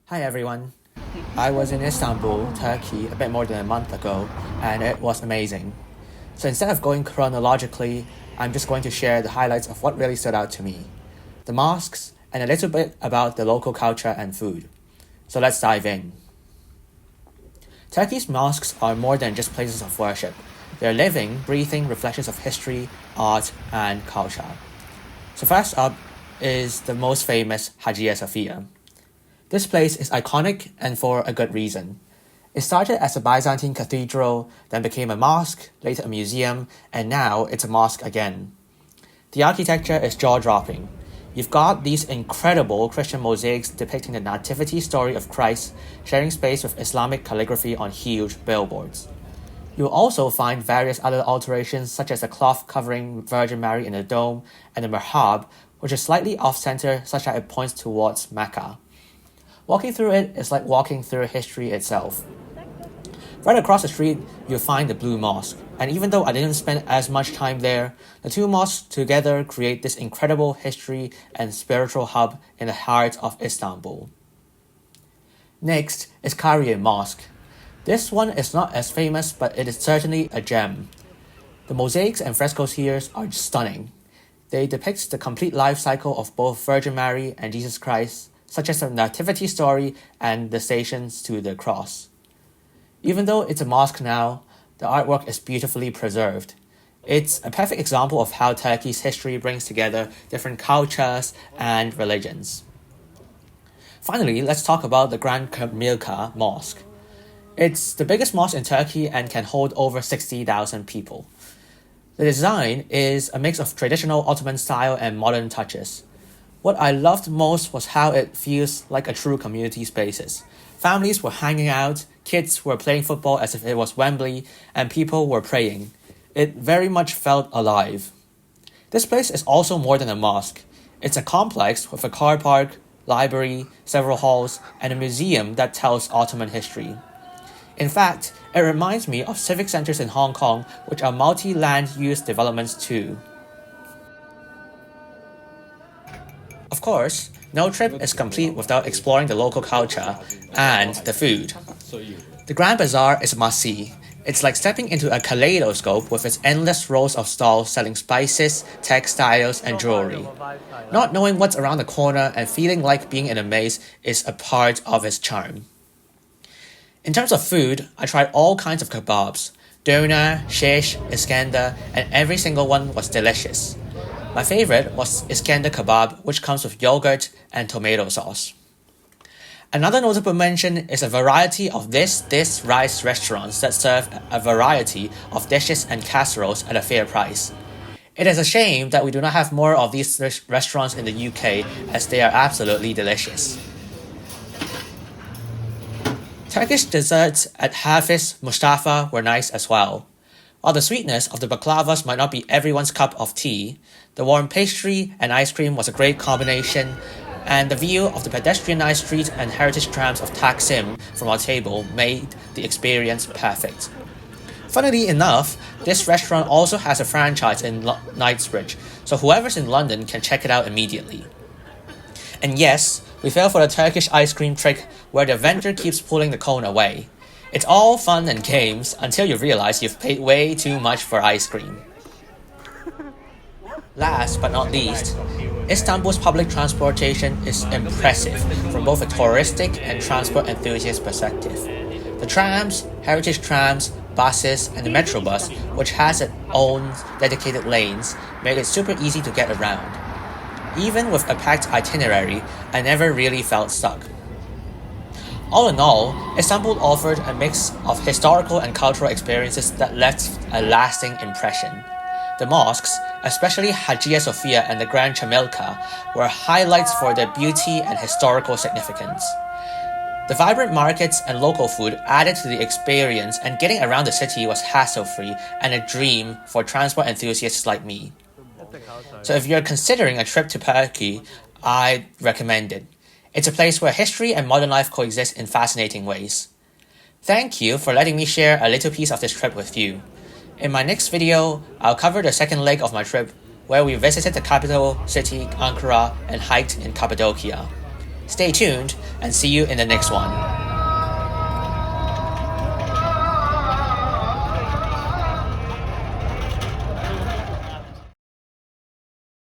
Hi everyone. I was in Istanbul, Turkey, a bit more than a month ago, and it was amazing. So instead of going chronologically, I'm just going to share the highlights of what really stood out to me: the mosques, and a little bit about the local culture and food. So let's dive in. Turkey's mosques are more than just places of worship. They're living, breathing reflections of history, art, and culture. So first up is the most famous Hagia Sophia. This place is iconic and for a good reason. It started as a Byzantine cathedral, then became a mosque, later a museum, and now it's a mosque again. The architecture is jaw-dropping. You've got these incredible Christian mosaics depicting the nativity story of Christ, sharing space with Islamic calligraphy on huge billboards. You'll also find various other alterations such as a cloth covering Virgin Mary in the dome and the mihrab, which is slightly off-center such that it points towards Mecca. Walking through it is like walking through history itself. Right across the street, you'll find the Blue Mosque, and even though I didn't spend as much time there, the two mosques together create this incredible history and spiritual hub in the heart of Istanbul. Next is Kariye Mosque. This one is not as famous, but it is certainly a gem. The mosaics and frescoes here are stunning. They depict the complete life cycle of both Virgin Mary and Jesus Christ, such as the nativity story and the stations to the cross. Even though it's a mosque now, the artwork is beautifully preserved. It's a perfect example of how Turkey's history brings together different cultures and religions. Finally, let's talk about the Grand Kamilka Mosque. It's the biggest mosque in Turkey and can hold over 60,000 people. The design is a mix of traditional Ottoman style and modern touches. What I loved most was how it feels like a true community spaces. Families were hanging out, kids were playing football as if it was Wembley, and people were praying. It very much felt alive. This place is also more than a mosque. It's a complex with a car park, library, several halls, and a museum that tells Ottoman history. In fact, it reminds me of civic centers in Hong Kong, which are multi-land use developments too. Of course, no trip is complete without exploring the local culture and the food. The Grand Bazaar is a must-see. It's like stepping into a kaleidoscope with its endless rows of stalls selling spices, textiles, and jewelry. Not knowing what's around the corner and feeling like being in a maze is a part of its charm. In terms of food, I tried all kinds of kebabs: doner, shish, iskender, and every single one was delicious. My favorite was Iskender kebab, which comes with yogurt and tomato sauce. Another notable mention is a variety of this rice restaurants that serve a variety of dishes and casseroles at a fair price. It is a shame that we do not have more of these restaurants in the UK, as they are absolutely delicious. Turkish desserts at Hafiz Mustafa were nice as well. While the sweetness of the baklavas might not be everyone's cup of tea, the warm pastry and ice cream was a great combination, and the view of the pedestrianized streets and heritage trams of Taksim from our table made the experience perfect. Funnily enough, this restaurant also has a franchise in Knightsbridge, so whoever's in London can check it out immediately. And yes, we fell for the Turkish ice cream trick where the vendor keeps pulling the cone away. It's all fun and games until you realize you've paid way too much for ice cream. Last but not least, Istanbul's public transportation is impressive from both a touristic and transport enthusiast perspective. The trams, heritage trams, buses, and the metro bus, which has its own dedicated lanes, made it super easy to get around. Even with a packed itinerary, I never really felt stuck. All in all, Istanbul offered a mix of historical and cultural experiences that left a lasting impression. The mosques, especially Hagia Sophia and the Grand Chamilka, were highlights for their beauty and historical significance. The vibrant markets and local food added to the experience, and getting around the city was hassle-free and a dream for transport enthusiasts like me. So if you're considering a trip to Turkey, I'd recommend it. It's a place where history and modern life coexist in fascinating ways. Thank you for letting me share a little piece of this trip with you. In my next video, I'll cover the second leg of my trip, where we visited the capital city, Ankara, and hiked in Cappadocia. Stay tuned and see you in the next one.